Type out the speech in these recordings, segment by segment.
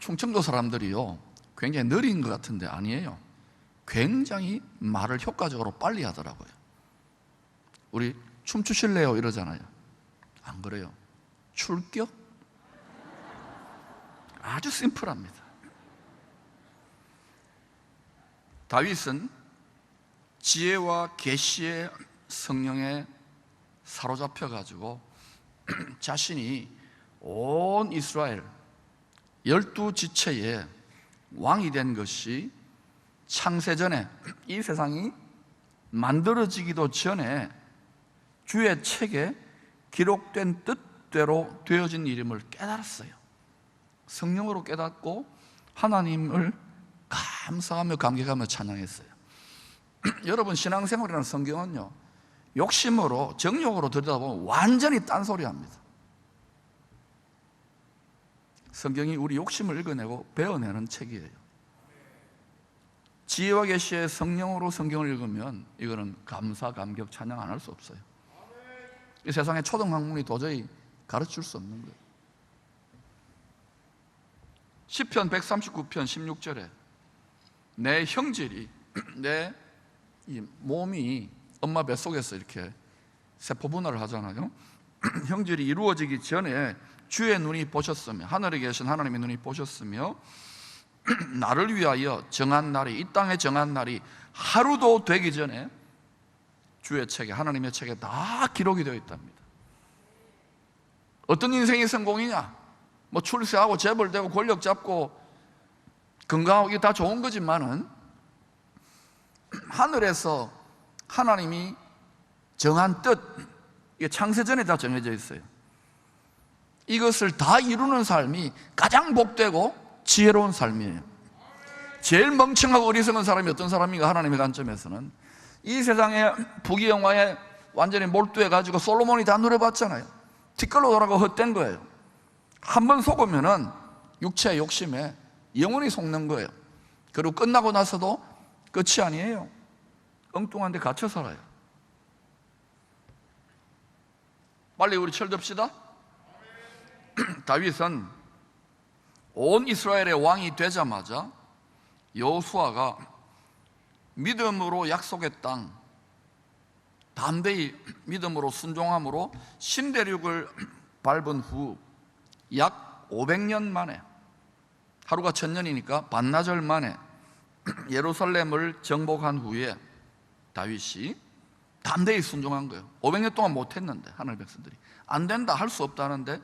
충청도 사람들이요, 굉장히 느린 것 같은데 아니에요. 굉장히 말을 효과적으로 빨리 하더라고요. 우리 춤추실래요? 이러잖아요. 안 그래요. 출격? 아주 심플합니다. 다윗은 지혜와 계시의 성령에 사로잡혀가지고 자신이 온 이스라엘 12지체의 왕이 된 것이 창세전에, 이 세상이 만들어지기도 전에 주의 책에 기록된 뜻대로 되어진 일임을 깨달았어요. 성령으로 깨닫고 하나님을 감사하며 감격하며 찬양했어요. 여러분, 신앙생활이라는 성경은요, 욕심으로 정욕으로 들여다보면 완전히 딴소리 합니다. 성경이 우리 욕심을 읽어내고 배워내는 책이에요. 지혜와 계시의 성령으로 성경을 읽으면 이거는 감사, 감격, 찬양 안 할 수 없어요. 이 세상의 초등학문이 도저히 가르칠 수 없는 거예요. 시편 139편 16절에 내 형질이, 내 이 몸이 엄마 뱃속에서 이렇게 세포 분할을 하잖아요. 형질이 이루어지기 전에 주의 눈이 보셨으며, 하늘에 계신 하나님의 눈이 보셨으며, 나를 위하여 정한 날이, 이 땅에 정한 날이 하루도 되기 전에 주의 책에, 하나님의 책에 다 기록이 되어 있답니다. 어떤 인생이 성공이냐? 뭐 출세하고 재벌되고 권력 잡고 건강하고 이게 다 좋은 거지만은 하늘에서 하나님이 정한 뜻, 이게 창세전에 다 정해져 있어요. 이것을 다 이루는 삶이 가장 복되고 지혜로운 삶이에요. 제일 멍청하고 어리석은 사람이 어떤 사람인가? 하나님의 관점에서는 이 세상의 부귀영화에 완전히 몰두해가지고 솔로몬이 다 누려봤잖아요. 뒷걸로 돌아가고 헛된 거예요. 한번 속으면은 육체의 욕심에 영원히 속는 거예요. 그리고 끝나고 나서도 끝이 아니에요. 엉뚱한 데 갇혀 살아요. 빨리 우리 철듭시다. 다윗은 온 이스라엘의 왕이 되자마자 여호수아가 믿음으로 약속의 땅, 담대히 믿음으로 순종함으로 신대륙을 밟은 후 약 500년 만에, 하루가 1000년이니까 반나절 만에 예루살렘을 정복한 후에 다윗이 담대히 순종한 거예요. 500년 동안 못했는데, 하늘 백성들이 안 된다, 할 수 없다는데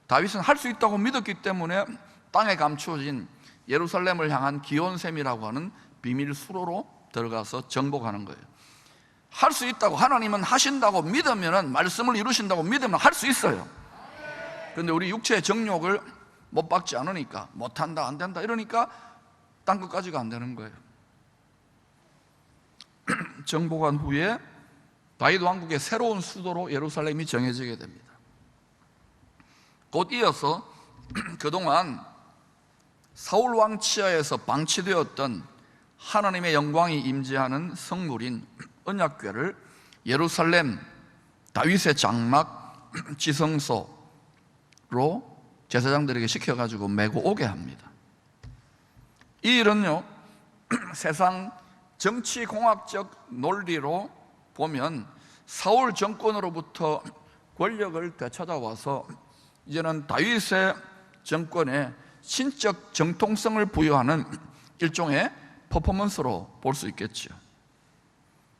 다윗은 할 수 있다고 믿었기 때문에 땅에 감추어진 예루살렘을 향한 기온샘이라고 하는 비밀 수로로 들어가서 정복하는 거예요. 할 수 있다고, 하나님은 하신다고 믿으면, 말씀을 이루신다고 믿으면 할 수 있어요. 그런데 우리 육체의 정욕을 못 박지 않으니까, 못한다, 안 된다 이러니까 땅 끝까지가 안 되는 거예요. 정복한 후에 다윗 왕국의 새로운 수도로 예루살렘이 정해지게 됩니다. 곧 이어서 그동안 사울 왕 치하에서 방치되었던 하나님의 영광이 임재하는 성물인 언약궤를 예루살렘 다윗의 장막 지성소로 제사장들에게 시켜가지고 메고 오게 합니다. 이 일은요, 세상 정치공학적 논리로 보면 사울 정권으로부터 권력을 되찾아와서 이제는 다윗의 정권에 신적 정통성을 부여하는 일종의 퍼포먼스로 볼 수 있겠죠.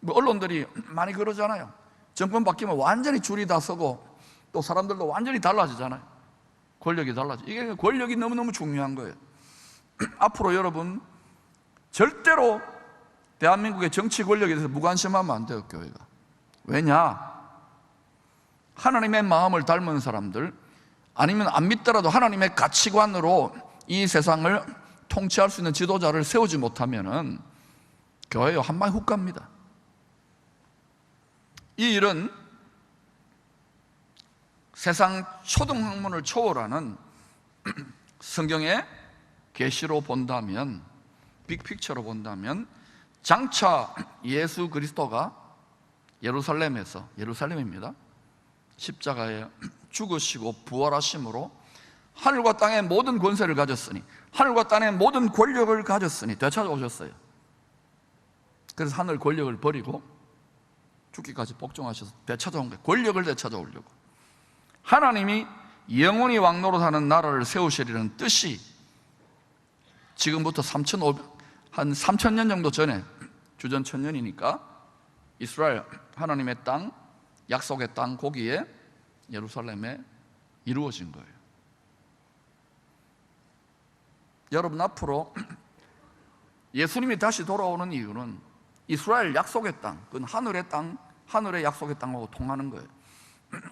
뭐 언론들이 많이 그러잖아요. 정권 바뀌면 완전히 줄이 다 서고 또 사람들도 완전히 달라지잖아요. 권력이 달라져. 이게 권력이 너무너무 중요한 거예요. 앞으로 여러분 절대로 대한민국의 정치 권력에 대해서 무관심하면 안 돼요, 교회가. 왜냐? 하나님의 마음을 닮은 사람들, 아니면 안 믿더라도 하나님의 가치관으로 이 세상을 통치할 수 있는 지도자를 세우지 못하면은 교회요, 한 방에 훅 갑니다. 이 일은 세상 초등학문을 초월하는 성경의 계시로 본다면, 빅픽처로 본다면 장차 예수 그리스도가 예루살렘입니다, 십자가에 죽으시고 부활하심으로 하늘과 땅의 모든 권세를 가졌으니, 하늘과 땅의 모든 권력을 가졌으니 되찾아오셨어요. 그래서 하늘 권력을 버리고 죽기까지 복종하셔서 되찾아온 거예요. 권력을 되찾아오려고. 하나님이 영원히 왕노릇하는 나라를 세우시리는 뜻이 지금부터 한 3,000년 정도 전에, 주전 1,000년이니까 이스라엘 하나님의 땅, 약속의 땅, 거기에 예루살렘에 이루어진 거예요. 여러분, 앞으로 예수님이 다시 돌아오는 이유는 이스라엘 약속의 땅, 그건 하늘의 땅, 하늘의 약속의 땅하고 통하는 거예요.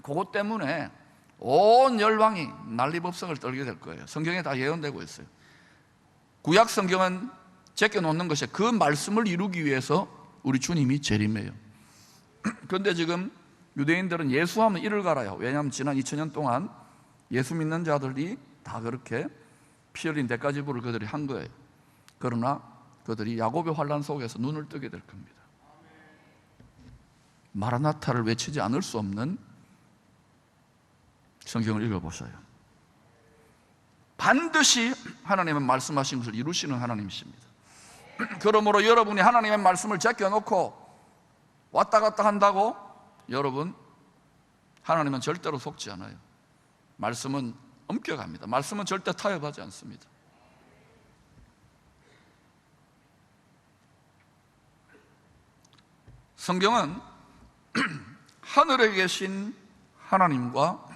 그것 때문에 온 열방이 난리법석을 떨게 될 거예요. 성경에 다 예언되고 있어요. 구약 성경은 제껴놓는 것이 그 말씀을 이루기 위해서 우리 주님이 재림해요. 그런데 지금 유대인들은 예수하면 이를 갈아요. 왜냐하면 지난 2000년 동안 예수 믿는 자들이 다 그렇게 피 흘린 대가지불을 그들이 한 거예요. 그러나 그들이 야곱의 환난 속에서 눈을 뜨게 될 겁니다. 마라나타를 외치지 않을 수 없는, 성경을 읽어보셔요. 반드시 하나님은 말씀하신 것을 이루시는 하나님이십니다. 그러므로 여러분이 하나님의 말씀을 제껴놓고 왔다 갔다 한다고 여러분, 하나님은 절대로 속지 않아요. 말씀은 엄격합니다. 말씀은 절대 타협하지 않습니다. 성경은 하늘에 계신 하나님과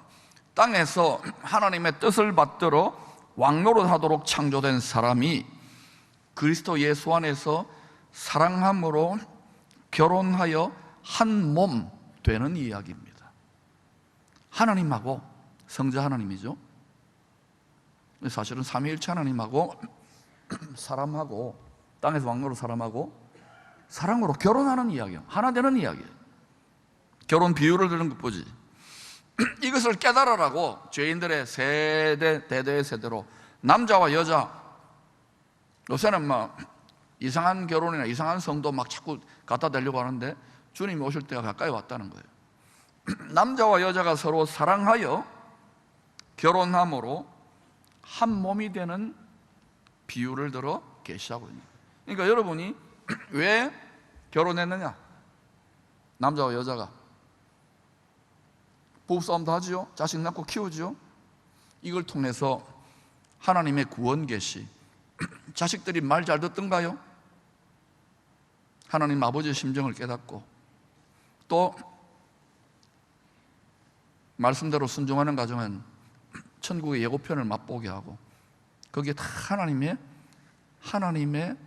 땅에서 하나님의 뜻을 받들어 왕노릇하도록 창조된 사람이 그리스도 예수 안에서 사랑함으로 결혼하여 한 몸 되는 이야기입니다. 하나님하고, 성자 하나님이죠. 사실은 삼위일체 하나님하고 사람하고, 땅에서 왕노릇 사람하고 사랑으로 결혼하는 이야기예요. 하나 되는 이야기예요. 결혼 비유를 드는 것 보지. 이것을 깨달으라고 죄인들의 세대, 대대의 세대로 남자와 여자, 요새는 막 이상한 결혼이나 이상한 성도 막 자꾸 갖다 대려고 하는데 주님이 오실 때가 가까이 왔다는 거예요. 남자와 여자가 서로 사랑하여 결혼함으로 한 몸이 되는 비유를 들어 계시하고 있는 거예요. 그러니까 여러분이 왜 결혼했느냐? 남자와 여자가 부부싸움도 하지요. 자식 낳고 키우지요. 이걸 통해서 하나님의 구원 계시, 자식들이 말 잘 듣던가요? 하나님 아버지의 심정을 깨닫고 또 말씀대로 순종하는 가정은 천국의 예고편을 맛보게 하고, 거기에 다 하나님의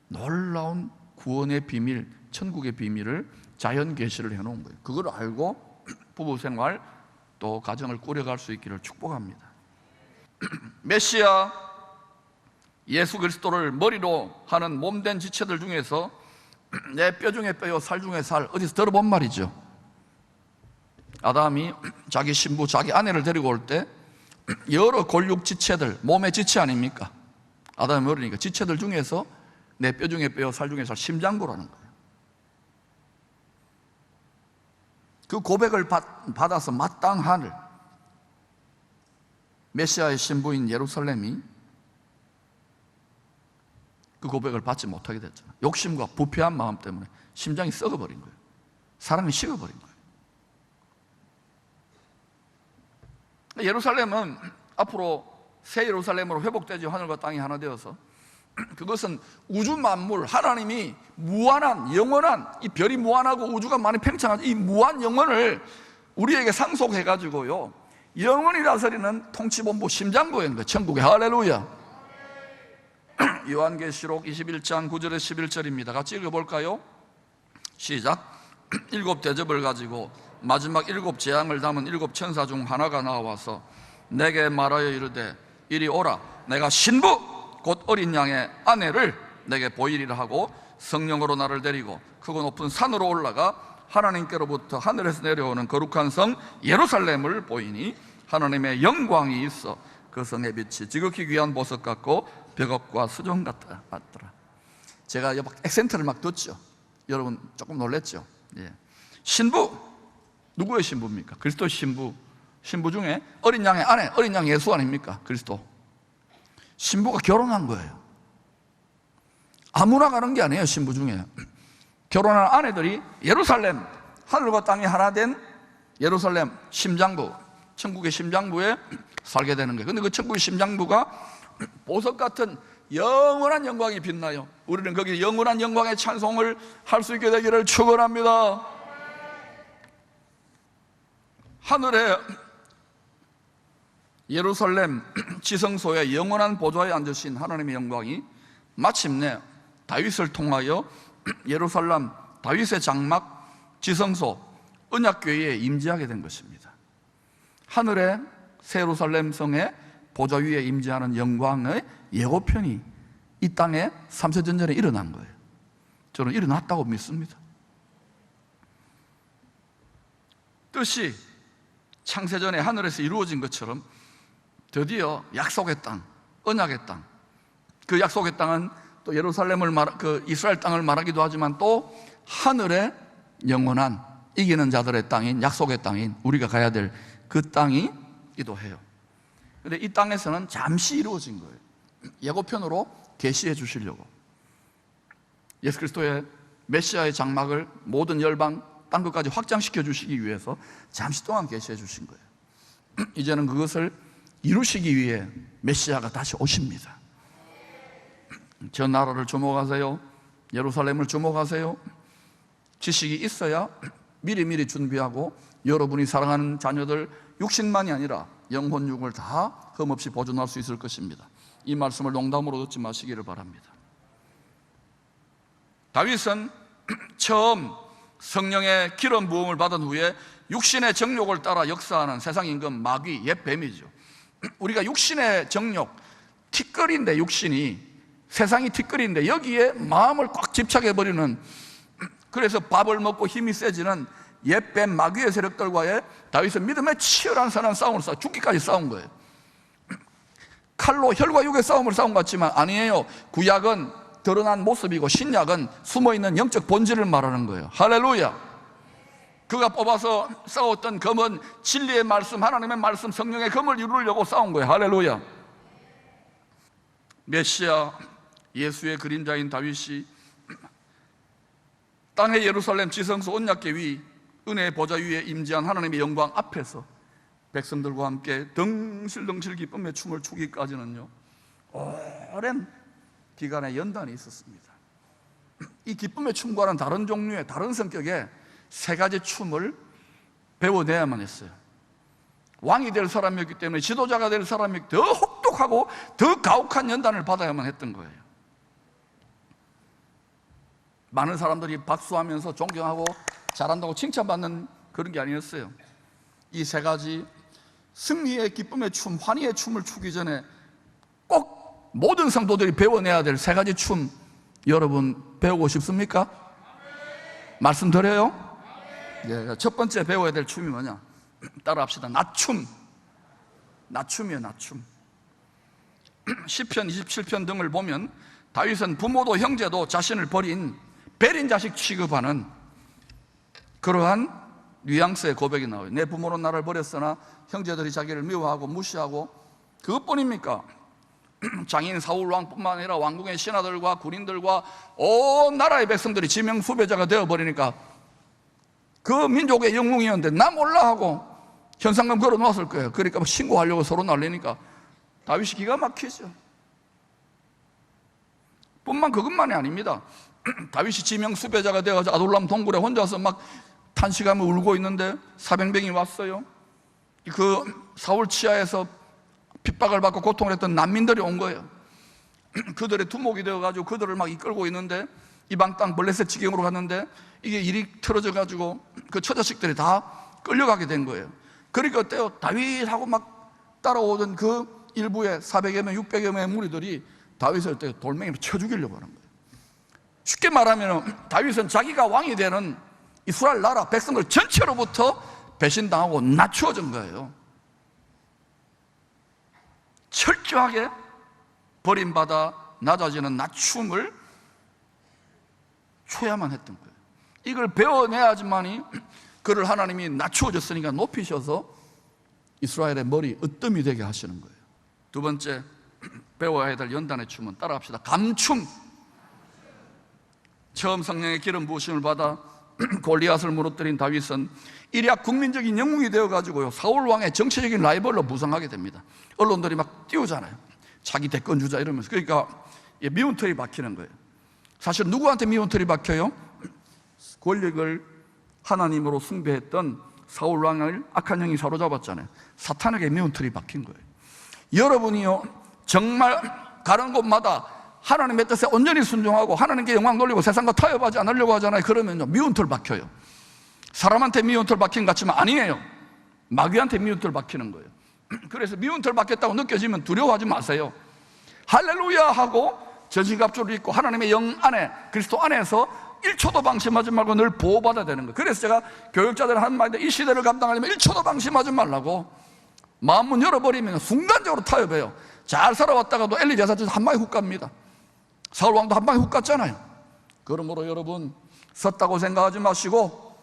놀라운 구원의 비밀, 천국의 비밀을 자연 계시를 해놓은 거예요. 그걸 알고 부부 생활 또 가정을 꾸려갈 수 있기를 축복합니다. 메시아 예수 그리스도를 머리로 하는 몸된 지체들 중에서 내 뼈 중에 뼈요 살 중에 살, 어디서 들어본 말이죠. 아담이 자기 신부, 자기 아내를 데리고 올 때 여러 골육 지체들, 몸의 지체 아닙니까? 아담이 머리니까 지체들 중에서 내 뼈 중에 뼈요 살 중에 살, 심장부라는 거예요. 그 고백을 받아서 마땅한 메시아의 신부인 예루살렘이 그 고백을 받지 못하게 됐잖아요. 욕심과 부패한 마음 때문에 심장이 썩어버린 거예요. 사랑이 식어버린 거예요. 예루살렘은 앞으로 새 예루살렘으로 회복되지, 하늘과 땅이 하나 되어서. 그것은 우주 만물, 하나님이 무한한, 영원한, 이 별이 무한하고 우주가 많이 팽창한 이 무한 영혼을 우리에게 상속해가지고요, 영원히 다스리는 통치본부, 심장부인 거예요. 천국에. 할렐루야. 요한계시록 21장 9절에 11절입니다. 같이 읽어볼까요? 시작. 7 대접을 가지고 마지막 7 재앙을 담은 7 천사 중 하나가 나와서 내게 말하여 이르되 이리 오라. 내가 신부 곧 어린 양의 아내를 내게 보이리라 하고 성령으로 나를 데리고 크고 높은 산으로 올라가 하나님께로부터 하늘에서 내려오는 거룩한 성 예루살렘을 보이니 하나님의 영광이 있어 그 성의 빛이 지극히 귀한 보석 같고 벽옥과 수정 같더라. 제가 액센트를 막 뒀죠. 여러분 조금 놀랬죠? 예. 신부, 누구의 신부입니까? 그리스도의 신부. 신부 중에 어린 양의 아내, 어린 양 예수 아닙니까? 그리스도. 신부가 결혼한 거예요. 아무나 가는 게 아니에요. 신부 중에 결혼한 아내들이 예루살렘, 하늘과 땅이 하나 된 예루살렘 심장부, 천국의 심장부에 살게 되는 거예요. 근데 그 천국의 심장부가 보석 같은 영원한 영광이 빛나요. 우리는 거기 영원한 영광의 찬송을 할 수 있게 되기를 축원합니다. 하늘에 예루살렘 지성소의 영원한 보좌에 앉으신 하나님의 영광이 마침내 다윗을 통하여 예루살렘 다윗의 장막 지성소 언약궤에 임재하게 된 것입니다. 하늘의 새 예루살렘 성의 보좌 위에 임재하는 영광의 예고편이 이 땅에 3세전 전에 일어난 거예요. 저는 일어났다고 믿습니다. 뜻이 창세전에 하늘에서 이루어진 것처럼 드디어 약속의 땅, 언약의 땅, 그 약속의 땅은 또 예루살렘을 이스라엘 땅을 말하기도 하지만 또 하늘의 영원한 이기는 자들의 땅인 약속의 땅인 우리가 가야 될 그 땅이기도 해요. 그런데 이 땅에서는 잠시 이루어진 거예요. 예고편으로 계시해 주시려고 예수 그리스도의 메시아의 장막을 모든 열방 땅 끝까지 확장시켜 주시기 위해서 잠시 동안 계시해 주신 거예요. 이제는 그것을 이루시기 위해 메시아가 다시 오십니다. 저 나라를 주목하세요. 예루살렘을 주목하세요. 지식이 있어야 미리미리 준비하고 여러분이 사랑하는 자녀들 육신만이 아니라 영혼 육을 다 흠없이 보존할 수 있을 것입니다. 이 말씀을 농담으로 듣지 마시기를 바랍니다. 다윗은 처음 성령의 기름 부음을 받은 후에 육신의 정욕을 따라 역사하는 세상 임금 마귀 옛 뱀이죠. 우리가 육신의 정욕, 티끌인데 육신이 세상이 티끌인데 여기에 마음을 꽉 집착해버리는, 그래서 밥을 먹고 힘이 세지는 옛뱀 마귀의 세력들과의 다윗은 믿음의 치열한 선한 싸움을 싸워 죽기까지 싸운 거예요. 칼로 혈과 육의 싸움을 싸운 것 같지만 아니에요. 구약은 드러난 모습이고 신약은 숨어있는 영적 본질을 말하는 거예요. 할렐루야. 그가 뽑아서 싸웠던 검은 진리의 말씀, 하나님의 말씀, 성령의 검을 이루려고 싸운 거예요. 할렐루야. 메시아 예수의 그림자인 다윗이 땅의 예루살렘 지성소 언약궤 위 은혜의 보좌 위에 임재한 하나님의 영광 앞에서 백성들과 함께 덩실덩실 기쁨의 춤을 추기까지는요 오랜 기간의 연단이 있었습니다. 이 기쁨의 춤과는 다른 종류의 다른 성격의 세 가지 춤을 배워내야만 했어요. 왕이 될 사람이었기 때문에, 지도자가 될 사람이었기 때문에 더 혹독하고 더 가혹한 연단을 받아야만 했던 거예요. 많은 사람들이 박수하면서 존경하고 잘한다고 칭찬받는 그런 게 아니었어요. 이 세 가지 승리의 기쁨의 춤, 환희의 춤을 추기 전에 꼭 모든 성도들이 배워내야 될 세 가지 춤, 여러분 배우고 싶습니까? 말씀드려요? 예, 첫 번째 배워야 될 춤이 뭐냐? 따라 합시다. 낮춤. 낮춤이에요. 낮춤. 시편 27편 등을 보면 다윗은 부모도 형제도 자신을 버린 베린 자식 취급하는 그러한 뉘앙스의 고백이 나와요. 내 부모는 나를 버렸으나 형제들이 자기를 미워하고 무시하고, 그것뿐입니까? 장인 사울 왕뿐만 아니라 왕궁의 신하들과 군인들과 온 나라의 백성들이 지명 수배자가 되어버리니까 그 민족의 영웅이었는데 나 몰라 하고 현상금 걸어 놓았을 거예요. 그러니까 신고하려고 서로 난리니까 다윗이 기가 막히죠. 뿐만 그것만이 아닙니다. 다윗이 지명 수배자가 되어서 아둘람 동굴에 혼자서 막 탄식하며 울고 있는데 사병병이 왔어요. 그 사울 치하에서 핍박을 받고 고통을 했던 난민들이 온 거예요. 그들의 두목이 되어가지고 그들을 막 이끌고 있는데 이방 땅 블레셋 지경으로 갔는데 이게 일이 틀어져가지고 그 처자식들이 다 끌려가게 된 거예요. 그러니까 어때요? 다윗하고 막 따라오던 그 일부의 400여 명, 600여 명의 무리들이 다윗을 돌멩이로 쳐 죽이려고 하는 거예요. 쉽게 말하면 다윗은 자기가 왕이 되는 이스라엘 나라 백성들 전체로부터 배신당하고 낮추어진 거예요. 철저하게 버림받아 낮아지는 낮춤을 춰야만 했던 거예요. 이걸 배워내야지만이 그를 하나님이 낮추어졌으니까 높이셔서 이스라엘의 머리 으뜸이 되게 하시는 거예요. 두 번째 배워야 될 연단의 춤은 따라합시다. 감춤. 처음 성령의 기름 부으심을 받아 골리앗을 무너뜨린 다윗은 일약 국민적인 영웅이 되어가지고요, 사울 왕의 정치적인 라이벌로 무성하게 됩니다. 언론들이 막 띄우잖아요. 자기 대권 주자 이러면서. 그러니까 미운 털이 박히는 거예요. 사실 누구한테 미운 털이 박혀요? 권력을 하나님으로 숭배했던 사울 왕을 악한 영이 사로잡았잖아요. 사탄에게 미운 털이 박힌 거예요. 여러분이요, 정말 가는 곳마다 하나님의 뜻에 온전히 순종하고 하나님께 영광 돌리고 세상과 타협하지 않으려고 하잖아요. 그러면요, 미운 털 박혀요. 사람한테 미운 털 박힌 것 같지만 아니에요. 마귀한테 미운 털 박히는 거예요. 그래서 미운 털 박혔다고 느껴지면 두려워하지 마세요. 할렐루야 하고 전신갑주를 입고 하나님의 영 안에, 그리스도 안에서 1초도 방심하지 말고 늘 보호받아야 되는 거예요. 그래서 제가 교육자들 한 말인데, 이 시대를 감당하려면 1초도 방심하지 말라고. 마음문 열어버리면 순간적으로 타협해요. 잘 살아왔다가도 엘리 제사장 한 방에 훅 갑니다. 사울 왕도 한 방에 훅 갔잖아요. 그러므로 여러분, 섰다고 생각하지 마시고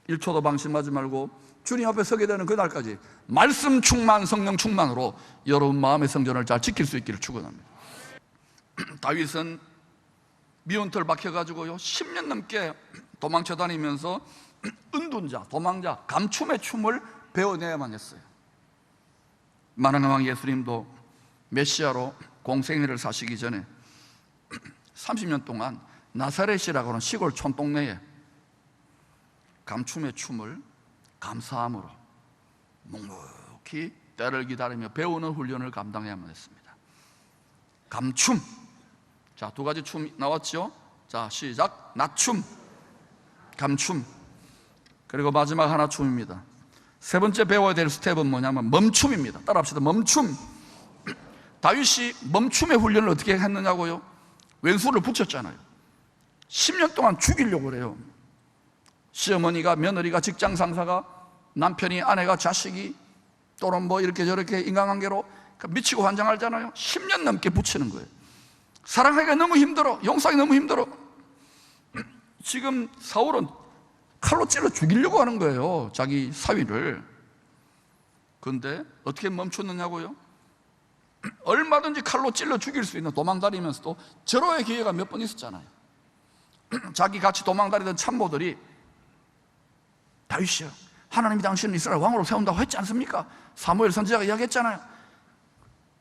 1초도 방심하지 말고 주님 앞에 서게 되는 그날까지 말씀 충만, 성령 충만으로 여러분 마음의 성전을 잘 지킬 수 있기를 축원합니다. 다윗은 미운 털 박혀가지고요, 10년 넘게 도망쳐 다니면서 은둔자, 도망자, 감춤의 춤을 배워내야만 했어요. 만왕의 왕 예수님도 메시아로 공생애를 사시기 전에 30년 동안 나사렛이라고 하는 시골 촌동네에 감춤의 춤을 감사함으로 묵묵히 때를 기다리며 배우는 훈련을 감당해야만 했습니다. 감춤. 자, 두 가지 춤 나왔죠? 자, 시작. 낮춤, 감춤. 그리고 마지막 하나 춤입니다. 세 번째 배워야 될 스텝은 뭐냐면 멈춤입니다. 따라합시다. 멈춤. 다윗이 멈춤의 훈련을 어떻게 했느냐고요? 왼수를 붙였잖아요. 10년 동안 죽이려고 그래요. 시어머니가, 며느리가, 직장 상사가, 남편이, 아내가, 자식이, 또는 뭐 이렇게 저렇게 인간관계로 미치고 환장하잖아요. 10년 넘게 붙이는 거예요. 사랑하기가 너무 힘들어. 용서하기 너무 힘들어. 지금 사울은 칼로 찔러 죽이려고 하는 거예요, 자기 사위를. 그런데 어떻게 멈췄느냐고요? 얼마든지 칼로 찔러 죽일 수 있는, 도망다니면서도 절호의 기회가 몇 번 있었잖아요. 자기 같이 도망다니던 참모들이, 다윗이요, 하나님이 당신을 이스라엘 왕으로 세운다고 했지 않습니까? 사무엘 선지자가 이야기했잖아요.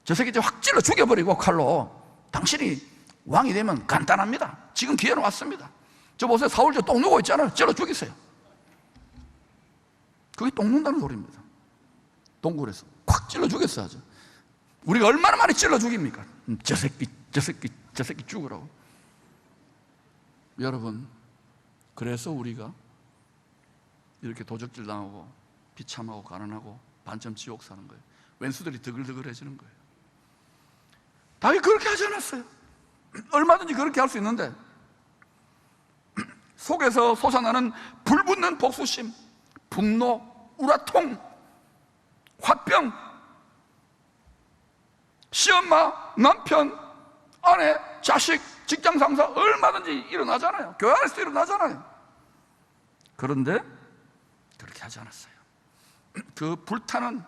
저 새끼 이제 확 찔러 죽여버리고 칼로, 당신이 왕이 되면 간단합니다. 지금 기회는 왔습니다. 저 보세요, 사울 저 똥 누고 있잖아요. 찔러 죽이세요. 그게 똥 눈다는 소리입니다. 동굴에서 콱 찔러 죽였어야죠. 우리가 얼마나 많이 찔러 죽입니까? 저 새끼 죽으라고. 여러분, 그래서 우리가 이렇게 도적질 당하고 비참하고 가난하고 반점 지옥 사는 거예요. 왼수들이 드글드글해지는 거예요. 다윗 그렇게 하지 않았어요. 얼마든지 그렇게 할 수 있는데 속에서 솟아나는 불붙는 복수심, 분노, 우라통, 화병, 시엄마, 남편, 아내, 자식, 직장 상사 얼마든지 일어나잖아요. 교회 안에서도 일어나잖아요. 그런데 그렇게 하지 않았어요. 그 불타는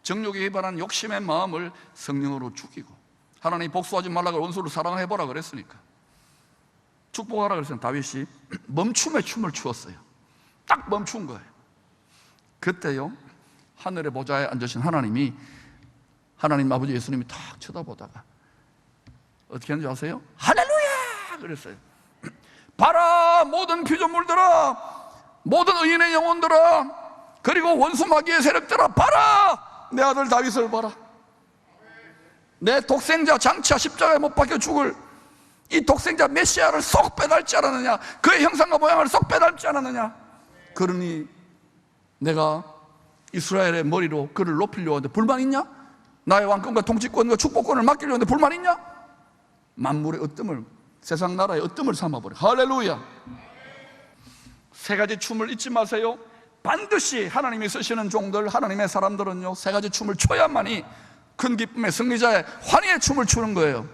정욕에 기반한 욕심의 마음을 성령으로 죽이고, 하나님 복수하지 말라고 원수를 사랑해보라 그랬으니까, 축복하라 그랬으니까 다윗이 멈춤의 춤을 추었어요. 딱 멈춘 거예요. 그때요, 하늘의 보좌에 앉으신 하나님이, 하나님 아버지 예수님이 탁 쳐다보다가 어떻게 했는지 아세요? 할렐루야! 그랬어요. 봐라, 모든 피조물들아, 모든 의인의 영혼들아, 그리고 원수 마귀의 세력들아, 봐라, 내 아들 다윗을 봐라. 내 독생자 장차 십자가에 못 박혀 죽을 이 독생자 메시아를 쏙 빼닮지 않았느냐? 그의 형상과 모양을 쏙 빼닮지 않았느냐? 그러니 내가 이스라엘의 머리로 그를 높이려고 하는데 불만 있냐? 나의 왕권과 통치권과 축복권을 맡기려고 하는데 불만 있냐? 만물의 으뜸을, 세상 나라의 으뜸을 삼아버려. 할렐루야. 세 가지 춤을 잊지 마세요. 반드시 하나님이 쓰시는 종들, 하나님의 사람들은요, 세 가지 춤을 춰야만이 큰 기쁨의 승리자의 환희의 춤을 추는 거예요.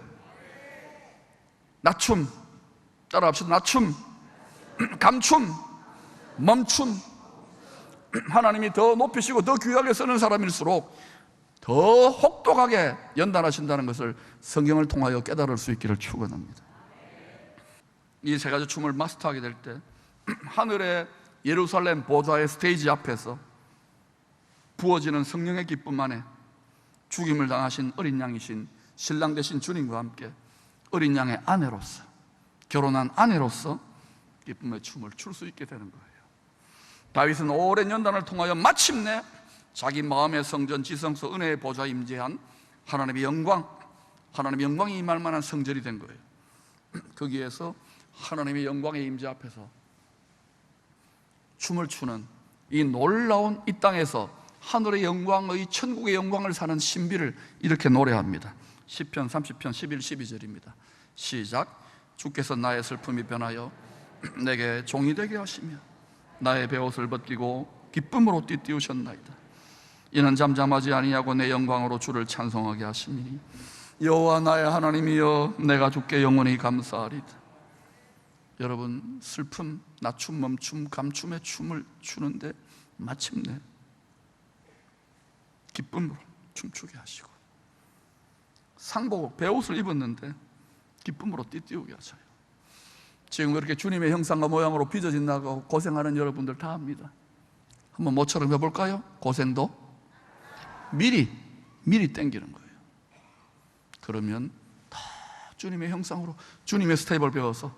낮춤, 따라합시다. 낮춤, 감춤, 멈춤. 하나님이 더 높이시고 더 귀하게 쓰는 사람일수록 더 혹독하게 연단하신다는 것을 성경을 통하여 깨달을 수 있기를 축원합니다. 이 세 가지 춤을 마스터하게 될 때 하늘의 예루살렘 보좌의 스테이지 앞에서 부어지는 성령의 기쁨 안에 죽임을 당하신 어린 양이신 신랑 되신 주님과 함께 어린 양의 아내로서, 결혼한 아내로서 기쁨의 춤을 출 수 있게 되는 거예요. 다윗은 오랜 연단을 통하여 마침내 자기 마음의 성전 지성소 은혜의 보좌에 임재한 하나님의 영광이 임할 만한 성전이 된 거예요. 거기에서 하나님의 영광의 임재 앞에서 춤을 추는 이 놀라운 이 땅에서 하늘의 영광의 천국의 영광을 사는 신비를 이렇게 노래합니다. 시편 30편 11, 12절입니다. 시작. 주께서 나의 슬픔이 변하여 내게 종이 되게 하시며 나의 베옷을 벗기고 기쁨으로 띠띠우셨나이다. 이는 잠잠하지 아니하고 내 영광으로 주를 찬송하게 하시니 여호와 나의 하나님이여 내가 주께 영원히 감사하리다. 여러분, 슬픔, 낮춤, 멈춤, 감춤의 춤을 추는데 마침내 기쁨으로 춤추게 하시고, 상복, 베옷을 입었는데 기쁨으로 띠띠우게 하셔요. 지금 그렇게 주님의 형상과 모양으로 빚어진다고 고생하는 여러분들 다 합니다. 한번 모처럼 해볼까요? 고생도 미리 땡기는 거예요. 그러면 다 주님의 형상으로 주님의 스텝을 배워서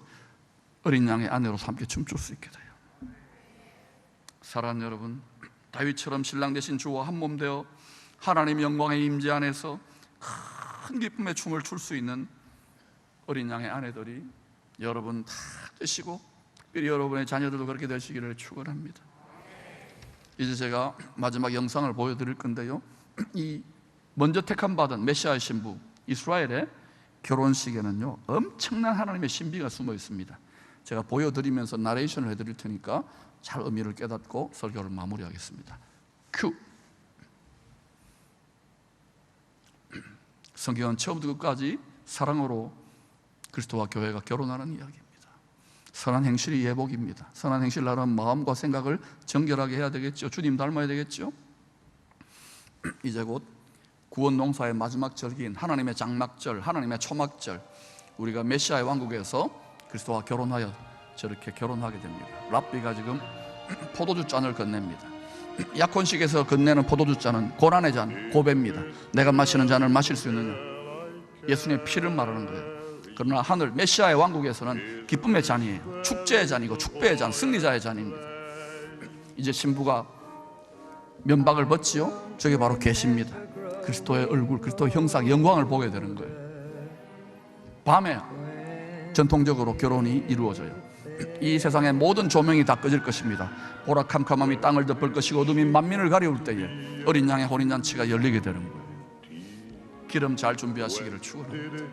어린 양의 아내로 함께 춤출 수 있게 돼요. 사랑하는 여러분, 다윗처럼 신랑 되신 주와 한 몸 되어 하나님의 영광의 임재 안에서 큰 기쁨의 춤을 출 수 있는 어린 양의 아내들이 여러분 다 되시고, 특별히 여러분의 자녀들도 그렇게 되시기를 축원합니다. 이제 제가 마지막 영상을 보여드릴 건데요, 이 먼저 택함받은 메시아의 신부 이스라엘의 결혼식에는요 엄청난 하나님의 신비가 숨어 있습니다. 제가 보여드리면서 나레이션을 해드릴 테니까 잘 의미를 깨닫고 설교를 마무리하겠습니다. 큐. 성경은 처음부터 끝까지 사랑으로 그리스도와 교회가 결혼하는 이야기입니다. 선한 행실이 예복입니다. 선한 행실을 하는 마음과 생각을 정결하게 해야 되겠죠. 주님 닮아야 되겠죠. 이제 곧 구원 농사의 마지막 절기인 하나님의 장막절, 하나님의 초막절, 우리가 메시아의 왕국에서 그리스도와 결혼하여 저렇게 결혼하게 됩니다. 랍비가 지금 포도주 잔을 건넵니다. 약혼식에서 건네는 포도주 잔은 고난의 잔, 고배입니다. 내가 마시는 잔을 마실 수 있느냐? 예수님의 피를 말하는 거예요. 그러나 하늘 메시아의 왕국에서는 기쁨의 잔이에요. 축제의 잔이고 축배의 잔, 승리자의 잔입니다. 이제 신부가 면박을 벗지요. 저게 바로 계시입니다. 그리스도의 얼굴, 그리스도의 형상, 영광을 보게 되는 거예요. 밤에 전통적으로 결혼이 이루어져요. 이 세상의 모든 조명이 다 꺼질 것입니다. 보라 캄캄함이 땅을 덮을 것이고 어둠이 만민을 가리울 때에 어린 양의 혼인잔치가 열리게 되는 거예요. 기름 잘 준비하시기를 축원합니다.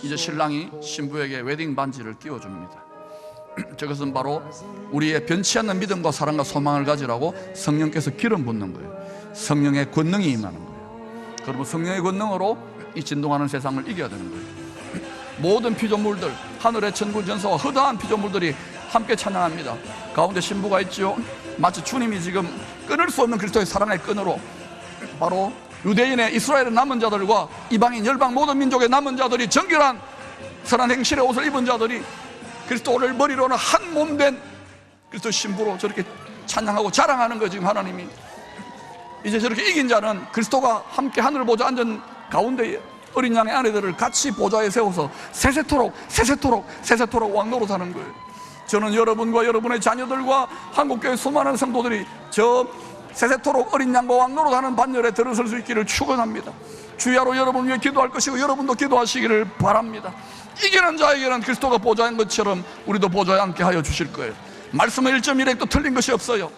이제 신랑이 신부에게 웨딩 반지를 끼워줍니다. 저것은 바로 우리의 변치 않는 믿음과 사랑과 소망을 가지라고 성령께서 기름 붓는 거예요. 성령의 권능이 임하는 거예요. 그러면 성령의 권능으로 이 진동하는 세상을 이겨야 되는 거예요. 모든 피조물들, 하늘의 천군 전사와 허다한 피조물들이 함께 찬양합니다. 가운데 신부가 있죠. 마치 주님이 지금 끊을 수 없는 그리스도의 사랑의 끈으로 바로 유대인의 이스라엘의 남은 자들과 이방인 열방 모든 민족의 남은 자들이 정결한 선한 행실의 옷을 입은 자들이 그리스도를 머리로는 한 몸 된 그리스도 신부로 저렇게 찬양하고 자랑하는 거예요. 지금 하나님이 이제 저렇게 이긴 자는 그리스도가 함께 하늘 보좌 앉은 가운데에 어린 양의 아내들을 같이 보좌에 세워서 세세토록 왕노로 사는 거예요. 저는 여러분과 여러분의 자녀들과 한국교회 수많은 성도들이 저 세세토록 어린 양과 왕노로 사는 반열에 들어설 수 있기를 축원합니다. 주야로 여러분 위해 기도할 것이고 여러분도 기도하시기를 바랍니다. 이기는 자에게는 그리스도가 보좌인 것처럼 우리도 보좌에 앉게 하여 주실 거예요. 말씀의 1.1핵도 틀린 것이 없어요.